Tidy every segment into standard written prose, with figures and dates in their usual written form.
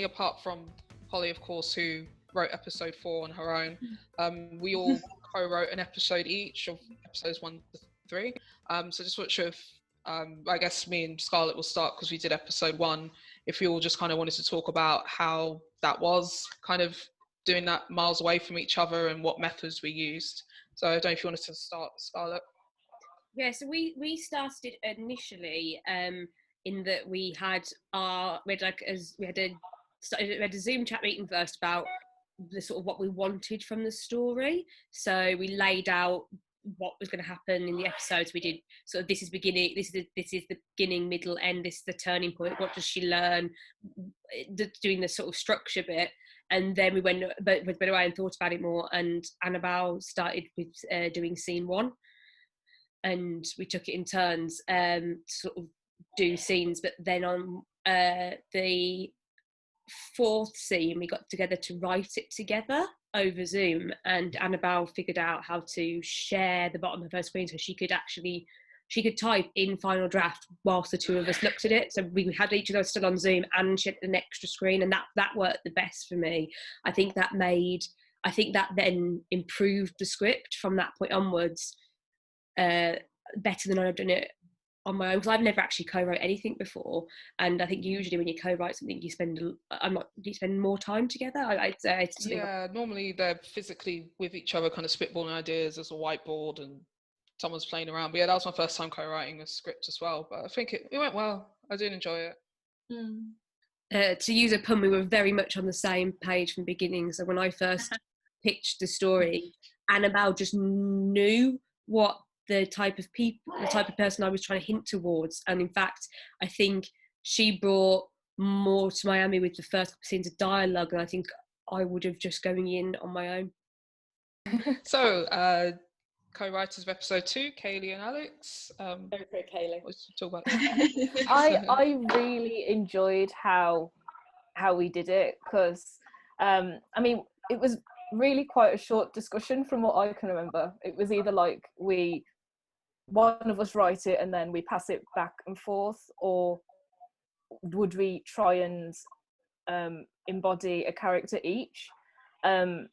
apart from Holly, of course, who wrote episode 4 on her own. We all co-wrote an episode each of episodes 1 to 3. So just not sure if, I guess me and Scarlett will start because we did episode 1. If we all just kind of wanted to talk about how that was, kind of doing that miles away from each other and what methods we used. So I don't know if you wanted to start, Scarlett. Yeah, so we started initially in that we had a Zoom chat meeting first about the sort of what we wanted from the story. So we laid out what was going to happen in the episodes. We did sort of this is the beginning, middle, end. This is the turning point. What does she learn? Doing the sort of structure bit. And then we went away and thought about it more. And Annabelle started with doing scene 1. And we took it in turns to sort of do scenes. But then on the 4th scene, we got together to write it together over Zoom. And Annabelle figured out how to share the bottom of her screen so she could type in final draft whilst the two of us looked at it. So we had each of us still on Zoom and she had an extra screen, and that worked the best for me. I think that then improved the script from that point onwards better than I've done it on my own, because I've never actually co-wrote anything before, and I think usually when you co-write something you spend more time together. I'd say normally they're physically with each other, kind of spitballing ideas. There's a whiteboard and someone's playing around. But yeah, that was my first time co-writing a script as well, but I think it went well. I did enjoy it. To use a pun, we were very much on the same page from the beginning. So when I first pitched the story, Annabelle just knew what the type of person I was trying to hint towards, and in fact I think she brought more to Miami with the first couple of scenes of dialogue, and I think I would have just going in on my own. So co-writers of episode 2, Kaylee and Alex. Go for it, Kaylee. Let's talk about I really enjoyed how we did it, because I mean, it was really quite a short discussion from what I can remember. It was either like one of us write it and then we pass it back and forth, or would we try and embody a character each, and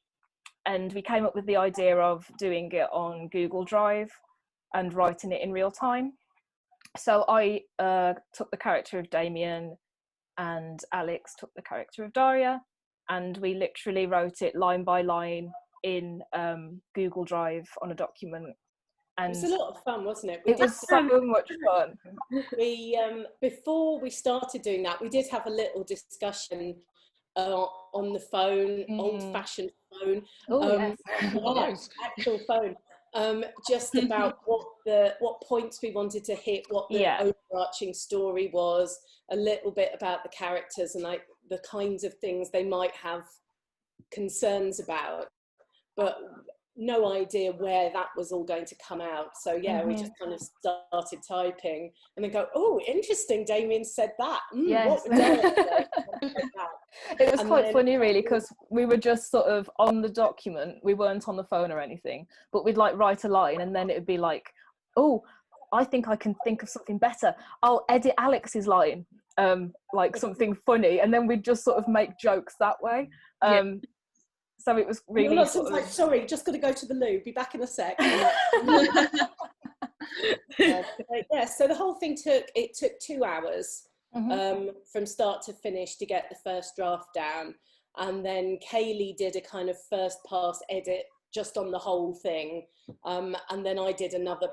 we came up with the idea of doing it on Google Drive and writing it in real time. So I took the character of Damien and Alex took the character of Daria, and we literally wrote it line by line in Google Drive on a document. And it was a lot of fun, wasn't it? It was so much fun. We before we started doing that, we did have a little discussion on the phone, old-fashioned phone, actual phone, just about what points we wanted to hit, what the overarching story was, a little bit about the characters and like the kinds of things they might have concerns about, but no idea where that was all going to come out. So yeah, we just kind of started typing and then go, oh, interesting, Damien said that. Yes. What would Daria say? It was quite funny really, because we were just sort of on the document, we weren't on the phone or anything, but we'd like write a line and then it would be like, oh, I think I can think of something better, I'll edit Alex's line, like something funny, and then we'd just sort of make jokes that way. So it was really like, sorry, just got to go to the loo, be back in a sec. So the whole thing took 2 hours from start to finish to get the first draft down, and then Kaylee did a kind of first pass edit just on the whole thing, and then I did another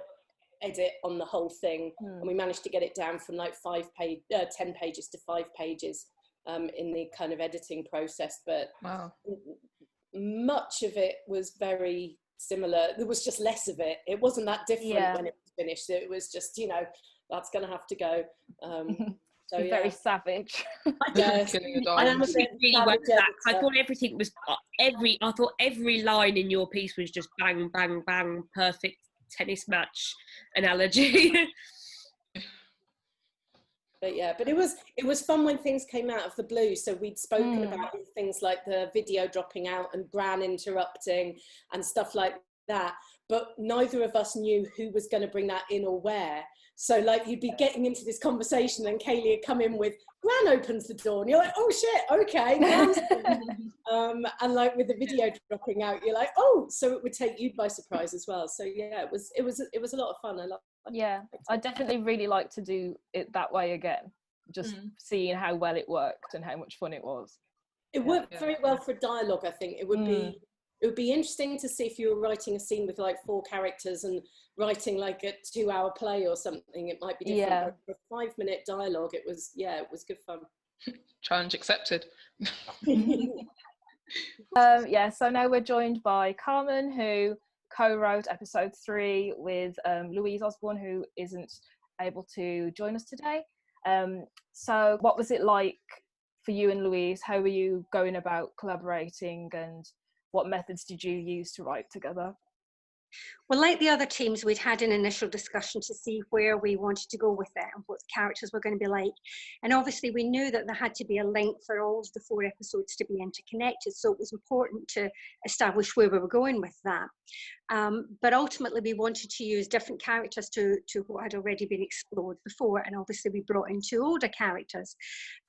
edit on the whole thing, and we managed to get it down from like 10 pages to 5 pages in the kind of editing process. But wow, much of it was very similar. There was just less of it. It wasn't that different when it was finished. It was just, that's going to have to go. So very savage. I honestly really went back. I thought everything was I thought every line in your piece was just bang, bang, bang, perfect tennis match analogy. But it was fun when things came out of the blue. So we'd spoken about things like the video dropping out and Gran interrupting and stuff like that. but neither of us knew who was going to bring that in or where. So like you'd be getting into this conversation and Kaylee would come in with, Gran opens the door, and you're like, oh shit, okay. And like with the video dropping out, you're like, oh, so it would take you by surprise as well. So yeah, it was a lot of fun. I definitely really like to do it that way again, just seeing how well it worked and how much fun it was. It worked very well for dialogue. I think it would be interesting to see if you were writing a scene with like 4 characters and writing like a 2-hour play or something. It might be different. Yeah. But for 5-minute dialogue, it was good fun. Challenge accepted. So now we're joined by Carmen, who co-wrote episode 3 with Louise Osborne, who isn't able to join us today. So what was it like for you and Louise? How were you going about collaborating, and what methods did you use to write together? Well, like the other teams, we'd had an initial discussion to see where we wanted to go with it and what the characters were going to be like. And obviously we knew that there had to be a link for all of the 4 episodes to be interconnected. So it was important to establish where we were going with that. But ultimately we wanted to use different characters to what had already been explored before. And obviously we brought in 2 older characters.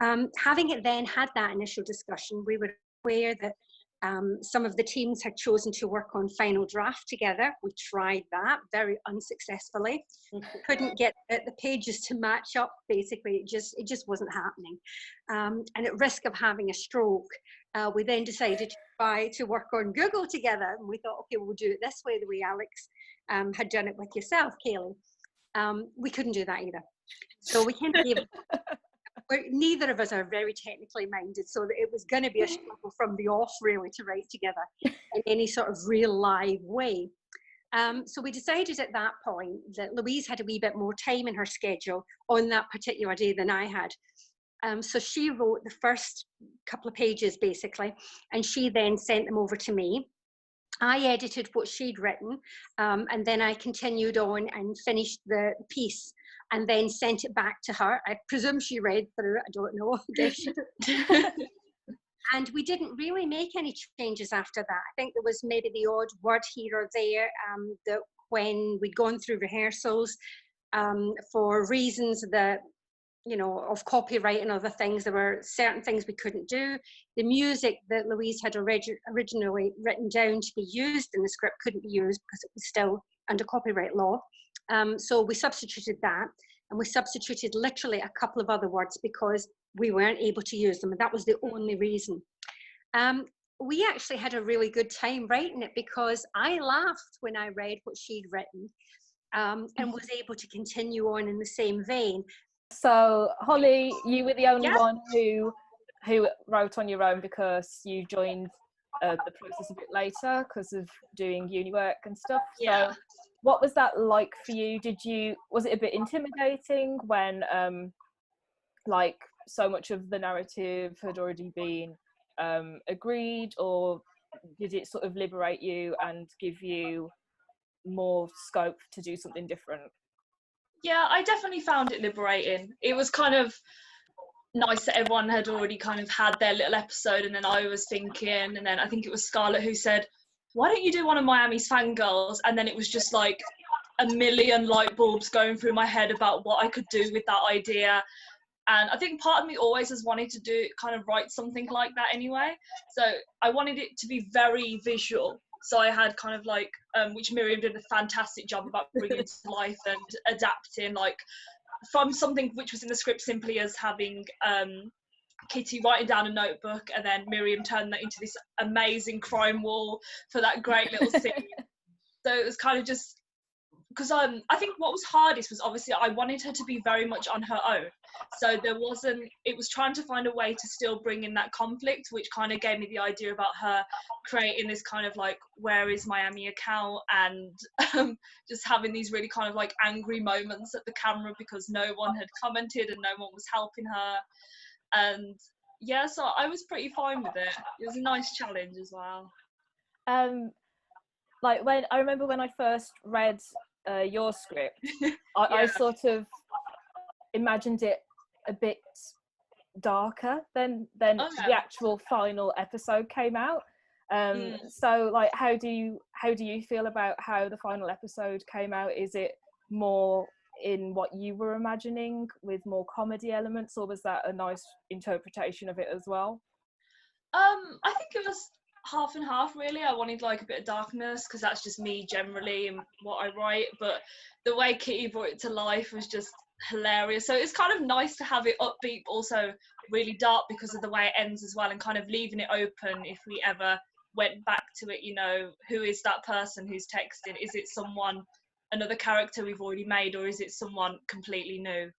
Having it then had that initial discussion, we were aware that some of the teams had chosen to work on final draft together. We tried that very unsuccessfully. Couldn't get the pages to match up. Basically, it just wasn't happening. And at risk of having a stroke, we then decided to try to work on Google together. And we thought, okay, we'll do it this way, the way Alex had done it with yourself, Kaylee. We couldn't do that either. So we kind of gave neither of us are very technically minded, so that it was going to be a struggle from the off, really, to write together in any sort of real live way. So we decided at that point that Louise had a wee bit more time in her schedule on that particular day than I had. So she wrote the first couple of pages, basically, and she then sent them over to me. I edited what she'd written, and then I continued on and finished the piece, and then sent it back to her. I presume she read through it, I don't know. And we didn't really make any changes after that. I think there was maybe the odd word here or there that when we'd gone through rehearsals, for reasons that, you know, of copyright and other things, there were certain things we couldn't do. The music that Louise had originally written down to be used in the script couldn't be used because it was still under copyright law. So we substituted that, and we substituted literally a couple of other words because we weren't able to use them, and that was the only reason. We actually had a really good time writing it because I laughed when I read what she'd written, and was able to continue on in the same vein. So Holly, you were the only one who wrote on your own because you joined the process a bit later because of doing uni work and stuff. So what was that like for you? Was it a bit intimidating when like so much of the narrative had already been agreed, or did it sort of liberate you and give you more scope to do something different? Yeah, I definitely found it liberating. It was kind of nice that everyone had already kind of had their little episode, and then I was thinking, and then I think it was Scarlett who said, why don't you do one of Miami's Fangirls? And then it was just like a million light bulbs going through my head about what I could do with that idea. And I think part of me always has wanted to write something like that anyway. So I wanted it to be very visual. So I had kind of like, which Miriam did a fantastic job about bringing to life and adapting, like from something which was in the script simply as having Kitty writing down a notebook, and then Miriam turned that into this amazing crime wall for that great little scene. So it was kind of just, because I think what was hardest was obviously I wanted her to be very much on her own. So it was trying to find a way to still bring in that conflict, which kind of gave me the idea about her creating this kind of like, where is Miami account? And just having these really kind of like angry moments at the camera because no one had commented and no one was helping her. And yeah, so I was pretty fine with it. It was a nice challenge as well. Like I remember when I first read your script, I sort of imagined it a bit darker than the actual final episode came out. So like how do how do you feel about how the final episode came out? Is it more in what you were imagining with more comedy elements, or was that a nice interpretation of it as well? I think it was half and half, really. I wanted like a bit of darkness because that's just me generally and what I write, but the way Kitty brought it to life was just hilarious. So it's kind of nice to have it upbeat but also really dark because of the way it ends as well, and kind of leaving it open if we ever went back to it, you know, who is that person who's texting? Is it someone, another character we've already made, or is it someone completely new?